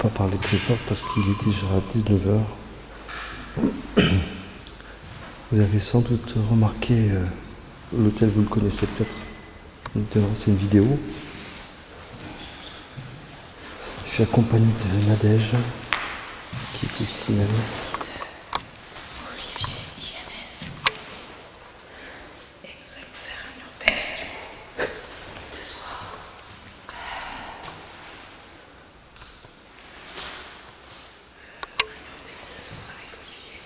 pas parler très fort parce qu'il est déjà 19h. Vous avez sans doute remarqué l'hôtel, vous le connaissez peut-être, devant c'est une vidéo. Je suis accompagné de Nadège, qui est ici même. Olivier INS. Et nous allons faire un urbex ce soir. Un urbex ce soir avec Olivier.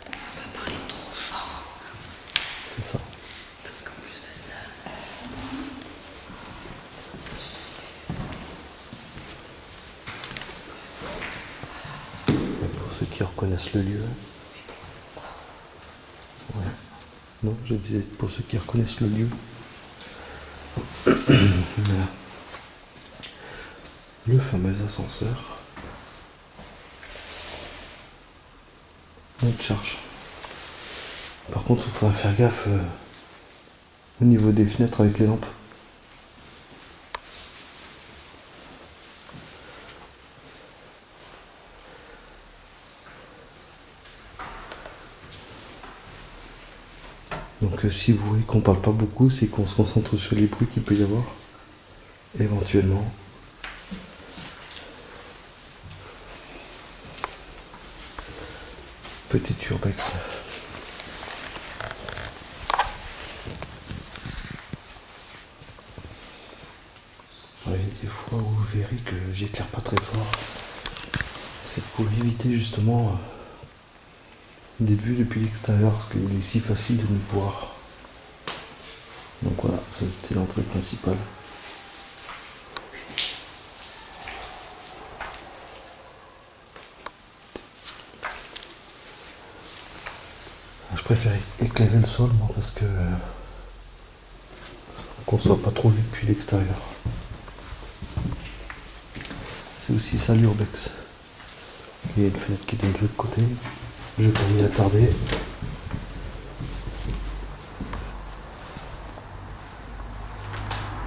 On va pas parler trop fort. C'est ça. Parce qu'en plus de ça, Pour ceux qui reconnaissent le lieu. Ouais. Non, je disais pour ceux qui reconnaissent le lieu. Voilà. Le fameux ascenseur. On charge. Par contre, il faudra faire gaffe au niveau des fenêtres avec les lampes. Donc si vous voyez qu'on parle pas beaucoup, c'est qu'on se concentre sur les bruits qu'il peut y avoir, éventuellement. Petit urbex. Il y a des fois où vous verrez que j'éclaire pas très fort. C'est pour éviter justement des vues depuis l'extérieur, parce qu'il est si facile de nous voir. Donc voilà, ça c'était l'entrée principale. Je préfère éclairer le sol, moi, parce que qu'on soit pas trop vu depuis l'extérieur. C'est aussi ça l'urbex. Il y a une fenêtre qui donne de l'autre côté. Je vais pas m'y attarder.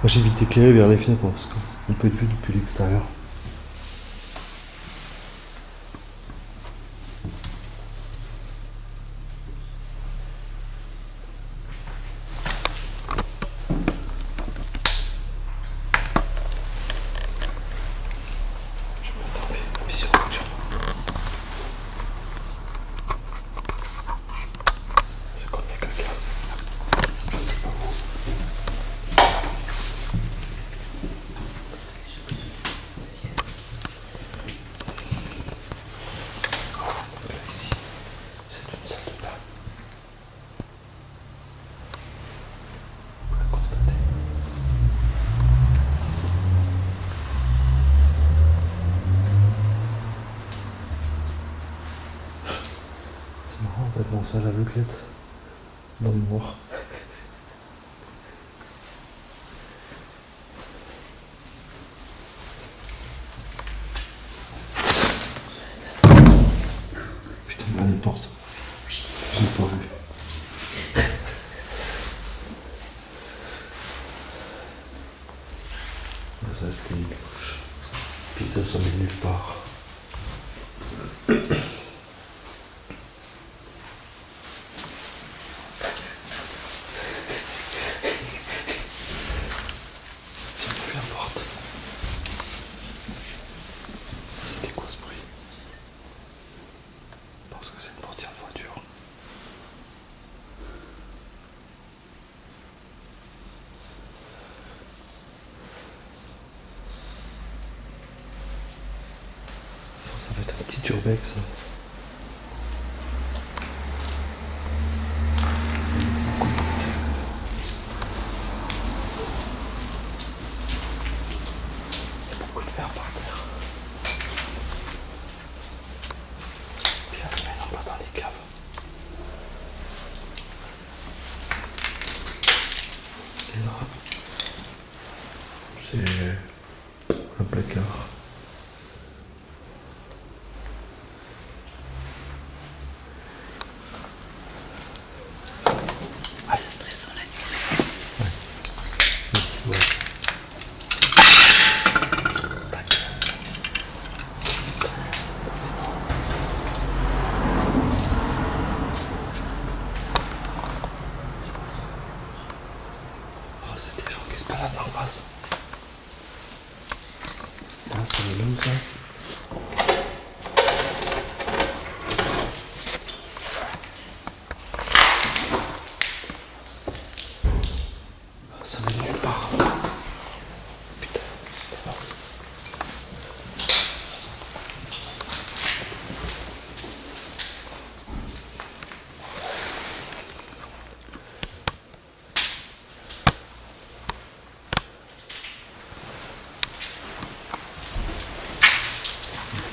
Moi j'évite d'éclairer vers les fenêtres, parce qu'on peut être vu depuis l'extérieur. C'est marrant d'être dans ça à l'aveuglette, dans le noir. Putain, il y a une porte. Je l'ai pas vu. Ça c'était une bouche. Puis ça met nulle part. C'était quoi ce bruit? Parce que c'est une portière de voiture. Ça va être un petit urbex. Beaucoup de fer par terre. Puis là, ça mène en bas dans les caves. Et là, c'est un placard. ah, c'est stressant la nuit. Ici, ouais.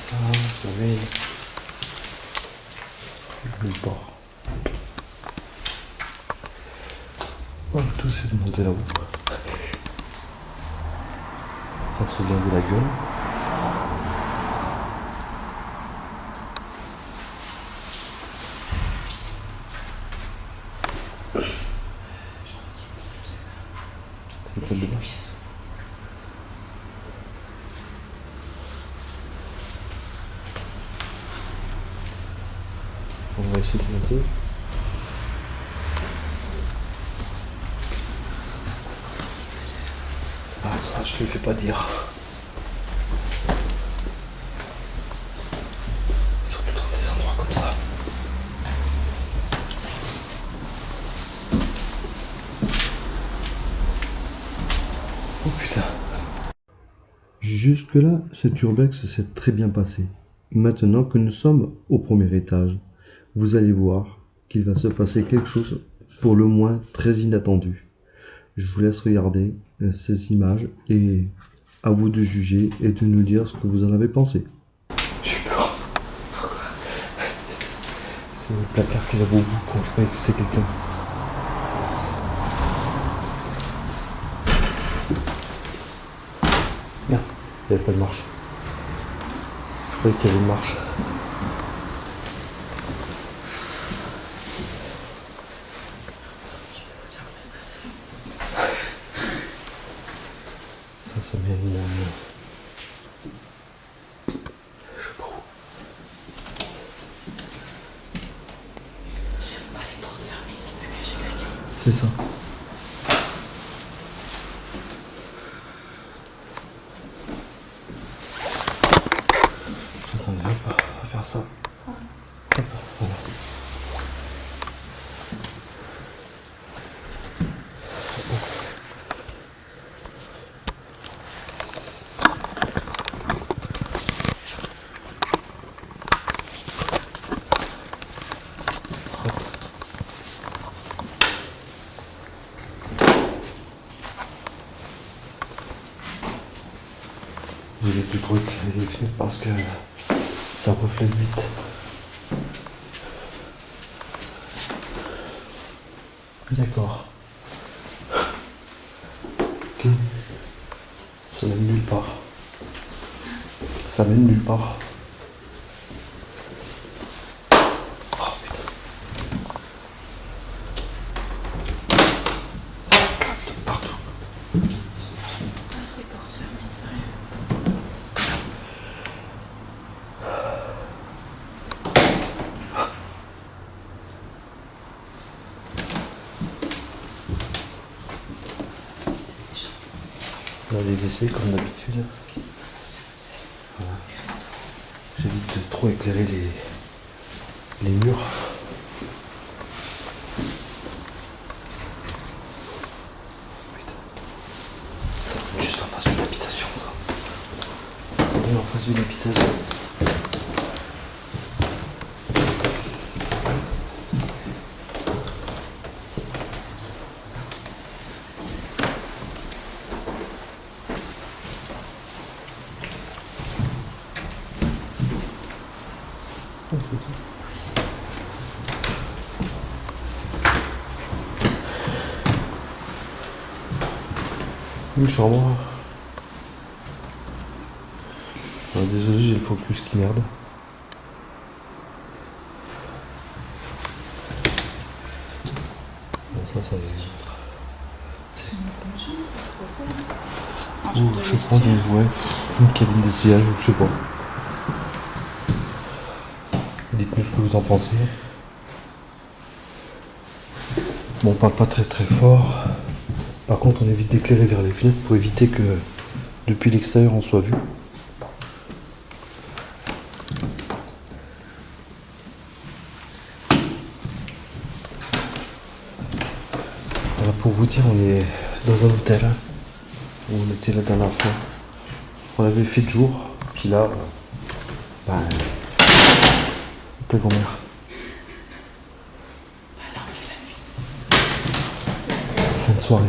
Ça met le port. Oh, tout c'est de monter là-haut. Ça se vient de la gueule. C'est une salle de bain. On va essayer de monter. Ah ça je le fais pas dire. Surtout dans des endroits comme ça. Oh putain. Jusque-là, cet urbex s'est très bien passé. Maintenant que nous sommes au premier étage, vous allez voir qu'il va se passer quelque chose pour le moins très inattendu. Je vous laisse regarder ces images et à vous de juger et de nous dire ce que vous en avez pensé. J'ai peur. Pourquoi? C'est le placard qui a beau bout quand je croyais que c'était quelqu'un. Merde, il n'y avait pas de marche. Je croyais qu'il y avait une marche. Ça mène je sais pas où. J'aime pas les portes fermées, c'est mieux que j'ai quelqu'un. C'est ça. Attendez, hop, on va faire ça. Hop, voilà. J'ai plus trop éclairer les fenêtres parce que ça reflète vite. D'accord. Ok. Ça mène nulle part. Ça mène nulle part. Oh putain. Ça gratte partout. Ah, ces portes fermées, sérieux. On a des WC comme d'habitude. Voilà. J'évite de trop éclairer les murs. Putain. Ça donne juste en face d'une habitation, ça. Ça donne en face d'une habitation. Une chambre. Désolé, j'ai le focus qui merde. Bon, ça c'est C'est une bonne chose, ça, pourquoi pas. ou je sais pas, ouais, une cabine d'essayage ou je sais pas. Dites-nous ce que vous en pensez. Bon, on parle pas très très fort. Par contre, on évite d'éclairer vers les fenêtres pour éviter que depuis l'extérieur on soit vu. Voilà, pour vous dire, on est dans un hôtel où on était la dernière fois. On avait fait de jour, puis là, ta grand-mère. Là, on fait la nuit. Fin de soirée.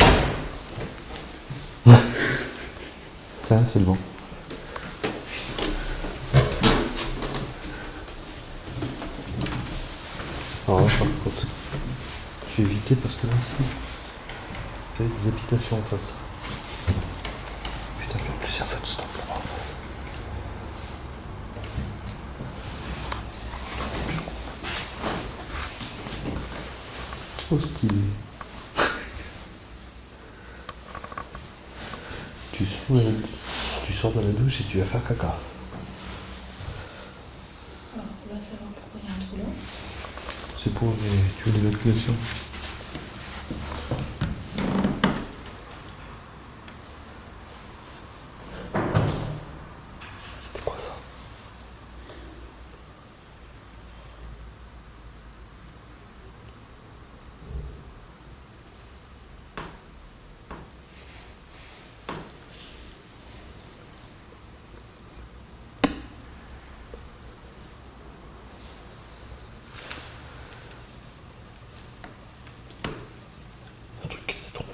Ça, c'est le vent. Alors là, par contre, je vais éviter parce que là aussi, il y a des habitations en face. Putain, il y a plusieurs feux de stop là-bas en face. Trop stylé. Tu sors de la douche et tu vas faire caca. Alors, on va savoir pourquoi il y a un trou là. C'est pour les tuyaux d'évacuation. C'était quoi ça? Un truc qui s'est tombé.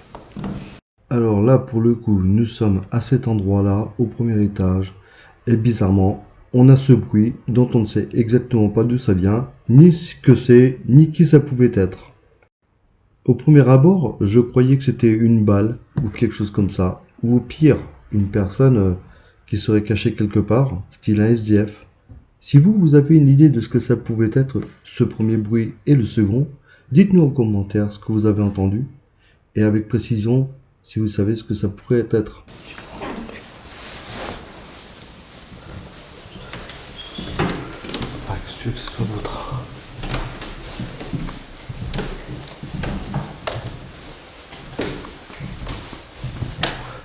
Alors là, pour le coup, nous sommes à cet endroit-là, au premier étage, et bizarrement, on a ce bruit dont on ne sait exactement pas d'où ça vient, ni ce que c'est, ni qui ça pouvait être. Au premier abord, je croyais que c'était une balle, ou quelque chose comme ça, ou au pire, une personne qui serait cachée quelque part, style un SDF. Si vous avez une idée de ce que ça pouvait être, ce premier bruit et le second, dites-nous en commentaire ce que vous avez entendu, et avec précision, si vous savez ce que ça pourrait être. Ah, qu'est-ce que tu veux que ce soit d'autre?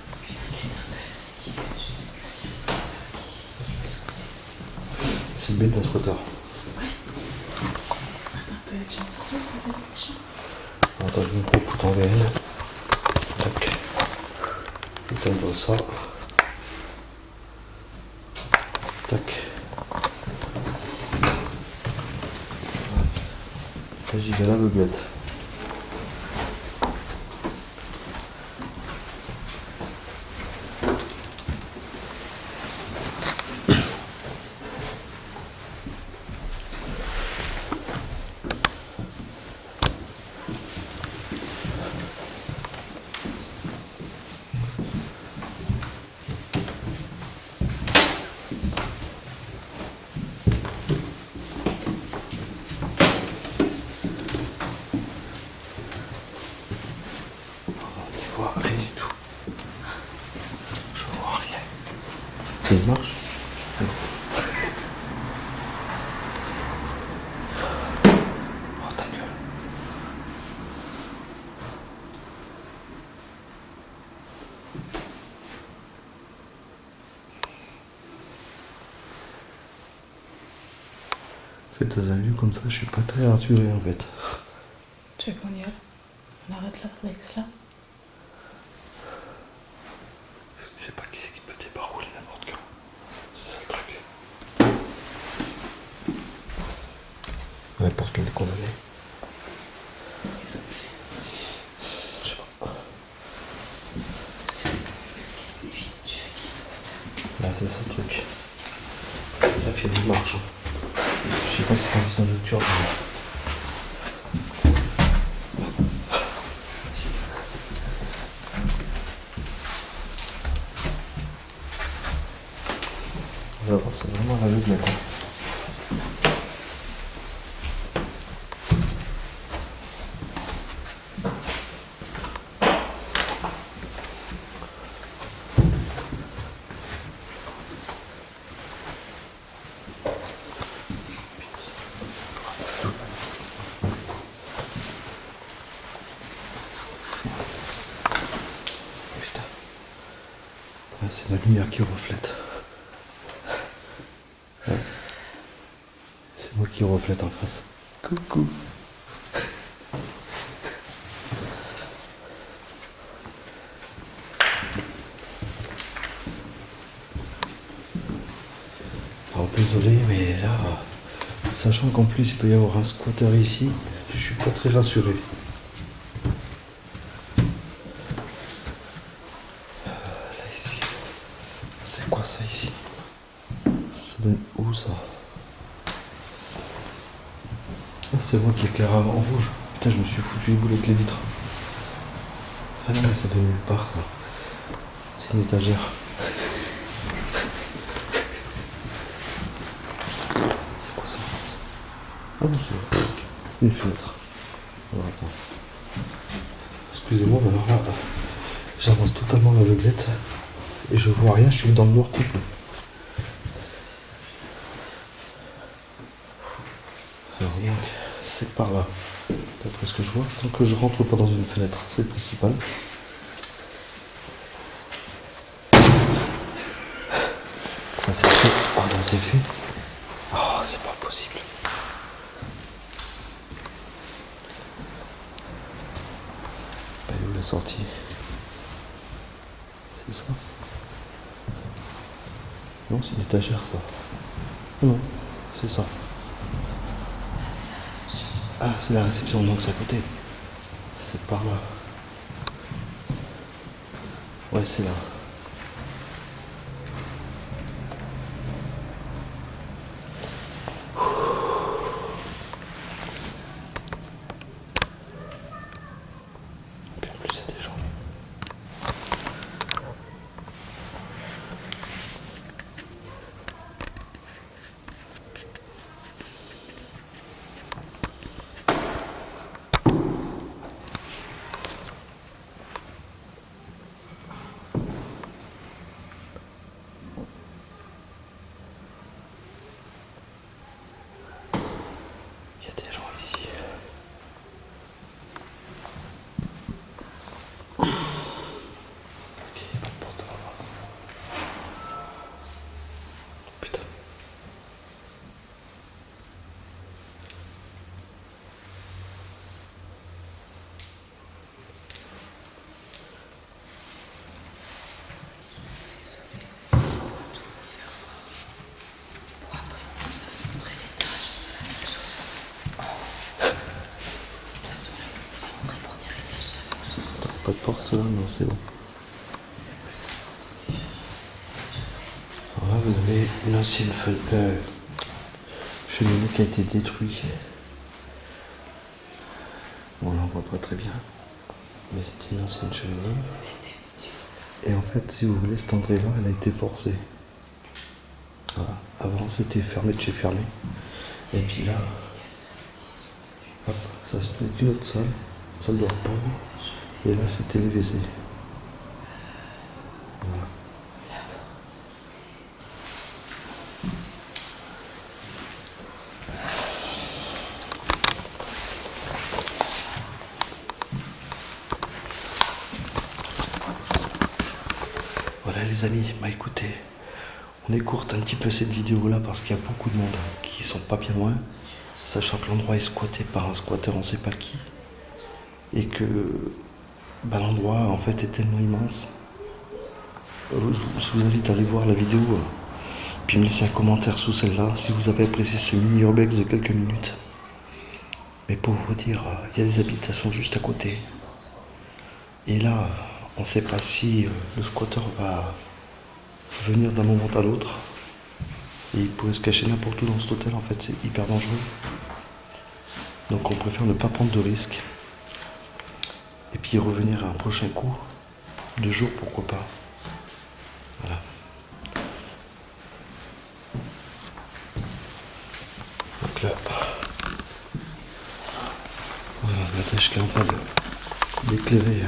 Ce qui m'inquiète un peu, c'est qu'il je sais qu'il y a un scooter qui peut scooter. C'est le bête d'un squatter. Ouais. Ça un peu de chance. Ça peut être méchant. Attends, je me profite en VN. Tac. Éteindre ça. Tac. Là, j'y vais à l'aveuglette. Je vois rien du tout. Je vois rien. Il marche? Ah non. Oh ta gueule. En fait, dans un lieu comme ça, je suis pas très rassuré en fait. Tu veux qu'on y aille? On arrête la flex là. Je sais pas qui c'est qui peut débarrouler n'importe quand. C'est ça le truc. N'importe quel est condamné. Qu'est-ce qu'on fait? Je sais pas. Est-ce qu'il y a une nuit? Tu fais qui ce matin? Là, c'est ça le truc. La fièvre il marche. Je sais pas si c'est un vision nocturne. On va voir, c'est vraiment la lutte maintenant. C'est ça. Putain. Ah, c'est ma lumière qui reflète. Ouais. C'est moi qui reflète en face. Coucou. Alors désolé, mais là, sachant qu'en plus il peut y avoir un squatter ici, je suis pas très rassuré. Là ici, c'est quoi ça ici? Ça donne où ça? Ah, c'est moi qui éclaire en rouge. Putain, je me suis foutu les boules avec les vitres. Ah non, mais ça donne nulle part, ça. C'est une étagère. C'est quoi ça? Ah non, c'est une fenêtre. Alors, attends. Excusez-moi, mais alors là, j'avance totalement à l'aveuglette et je vois rien, je suis dans le noir complet. Alors, donc, c'est par là, d'après ce que je vois, tant que je rentre pas dans une fenêtre, c'est le principal. Ça c'est fait. Oh, ça c'est fait. Oh, c'est pas possible. Elle est où la sortie? C'est ça? Non, c'est une étagère ça. Non, c'est ça. Ah, c'est la réception, donc c'est à côté. C'est par là. Ouais, c'est là. Et puis en plus, il y a des gens. Il y a des gens ici. Ok, il n'y a pas de porte là-bas. Putain. Pas de porte là, non, c'est bon. Alors là, vous avez une ancienne cheminée qui a été détruite. Bon, là, on voit pas très bien. Mais c'était une ancienne cheminée. Et en fait, si vous voulez, cette entrée-là, elle a été forcée. Voilà. Avant, c'était fermé de chez fermé. Et puis là, hop, ça se fait une autre salle de repos. Et là, c'était les WC. Voilà. Voilà les amis, bah écoutez, on écourte un petit peu cette vidéo là parce qu'il y a beaucoup de monde qui sont pas bien loin, sachant que l'endroit est squatté par un squatteur on sait pas qui, et que bah, l'endroit en fait est tellement immense. Je vous invite à aller voir la vidéo, puis me laisser un commentaire sous celle-là si vous avez apprécié ce mini urbex de quelques minutes. Mais pour vous dire, il y a des habitations juste à côté. Et là, on ne sait pas si le squatteur va venir d'un moment à l'autre. Et il pourrait se cacher n'importe où dans cet hôtel, en fait, c'est hyper dangereux. Donc on préfère ne pas prendre de risques. Et puis revenir à un prochain coup, 2 jours, pourquoi pas. Voilà. Donc là, voilà, la tâche qui est en train d'éclairer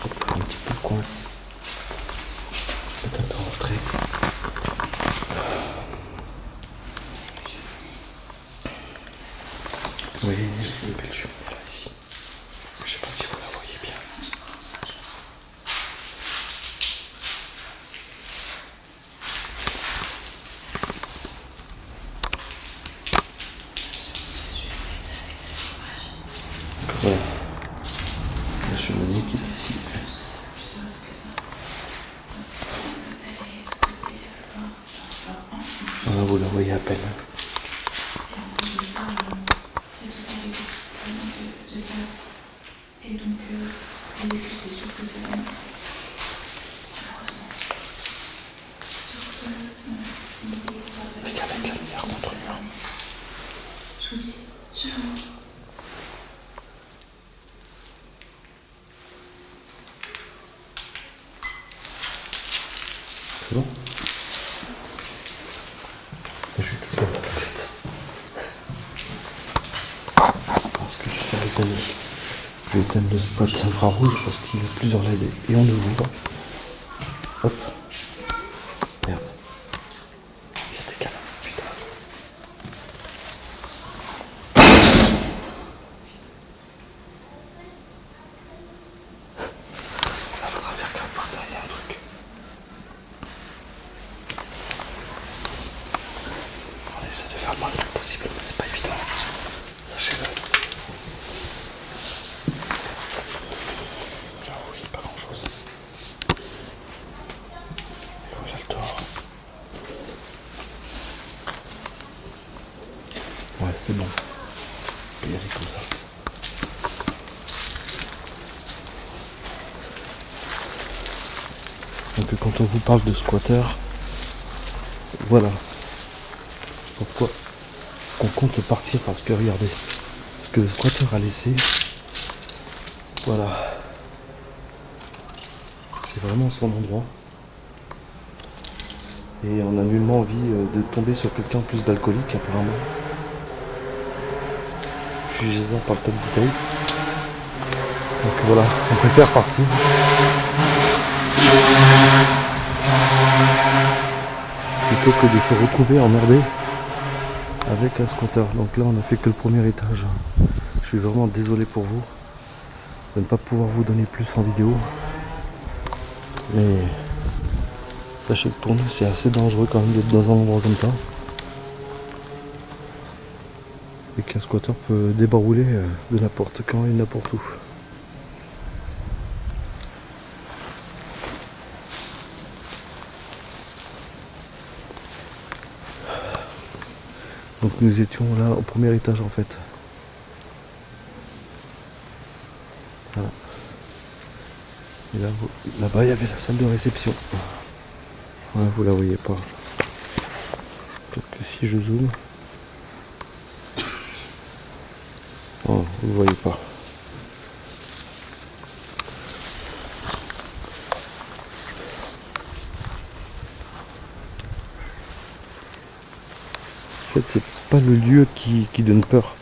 un petit peu le coin. Peut-être de rentrer. Oui, j'ai une belle cheminée là ici. Je sais pas si vous la voyez bien. Voilà. La cheminée qui est ici. Voilà, vous la voyez à peine. Et donc, c'est sûr que ça va. Avec la lumière contre le mur. Je vous dis. C'est bon? Je suis toujours à la toilette. Parce que je vais faire les amis. Je vais éteindre le spot infrarouge parce qu'il y a plusieurs LED et on ne voit pas. Hop. Merde. Il y a des câbles. Putain. À travers quelque part derrière un truc. On essaie de faire le moins possible, mais c'est pas évident. Sachez-le. Là, vous voyez pas grand chose. Et voilà le tort. Ouais, c'est bon. On peut y aller comme ça. Donc quand on vous parle de squatter, voilà pourquoi on compte partir, parce que regardez ce que le squatter a laissé, voilà, c'est vraiment son endroit et on a nullement envie de tomber sur quelqu'un plus d'alcoolique apparemment, jugez-en par le tas de bouteilles, donc voilà, on préfère partir. Plutôt que de se retrouver emmerdé avec un squatter. Donc là on a fait que le premier étage. Je suis vraiment désolé pour vous de ne pas pouvoir vous donner plus en vidéo. Mais sachez que pour nous c'est assez dangereux quand même d'être dans un endroit comme ça. Et qu'un squatter peut débarouler de n'importe quand et n'importe où. Donc nous étions là au premier étage en fait. Voilà. Et là, là-bas il y avait la salle de réception. Ouais, vous la voyez pas. Peut-être que si je zoome. Oh, vous le voyez pas. En fait, c'est pas le lieu qui donne peur.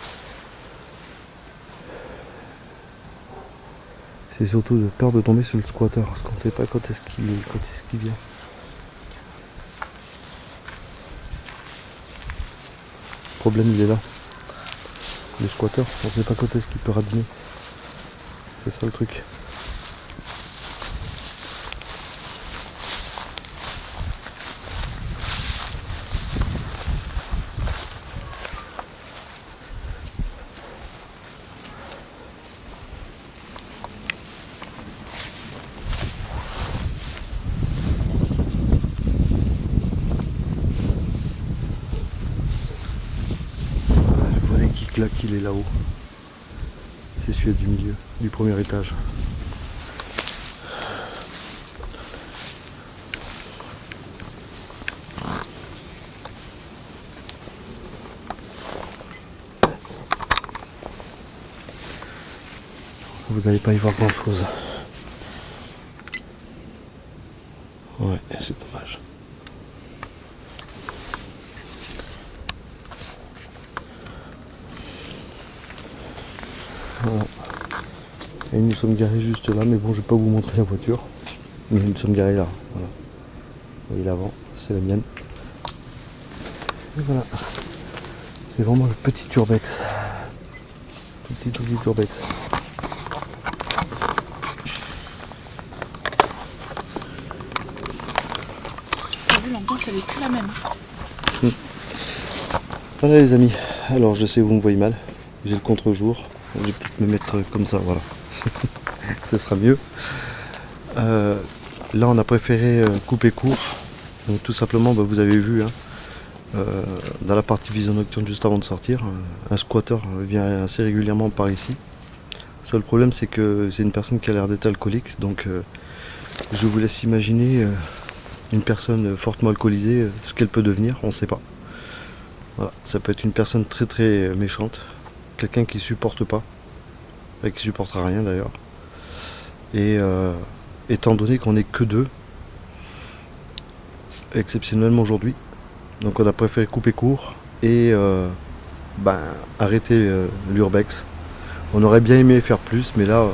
C'est surtout de peur de tomber sur le squatter, parce qu'on ne sait pas quand est-ce qu'il vient. Le problème il est là. Le squatter, on ne sait pas quand est-ce qu'il peut radiner. C'est ça le truc. Claque, il est là-haut. C'est celui du milieu, du premier étage. Vous n'allez pas y voir grand chose. Ouais, c'est dommage. Voilà. Et nous sommes garés juste là, mais bon, je vais pas vous montrer la voiture. Mais nous sommes garés là. Voilà. Vous voyez l'avant, c'est la mienne. Et voilà. C'est vraiment le petit urbex. Tout petit urbex. T'as vu, l'ambiance elle est que la même. Voilà les amis. Alors je sais, vous me voyez mal. J'ai le contre-jour. Je vais peut-être me mettre comme ça, voilà. Ce sera mieux. Là on a préféré couper court. Donc tout simplement, vous avez vu, dans la partie vision nocturne juste avant de sortir, un squatter vient assez régulièrement par ici. Le seul problème c'est que c'est une personne qui a l'air d'être alcoolique. Donc je vous laisse imaginer une personne fortement alcoolisée, ce qu'elle peut devenir, on ne sait pas. Voilà. Ça peut être une personne très très méchante, quelqu'un qui supporte pas, et qui supportera rien d'ailleurs. Et étant donné qu'on n'est que deux, exceptionnellement aujourd'hui, donc on a préféré couper court et arrêter l'urbex. On aurait bien aimé faire plus, mais là, vous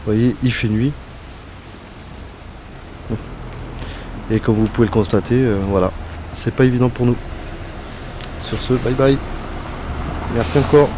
voyez, il fait nuit. Et comme vous pouvez le constater, voilà, c'est pas évident pour nous. Sur ce, bye bye. Merci encore.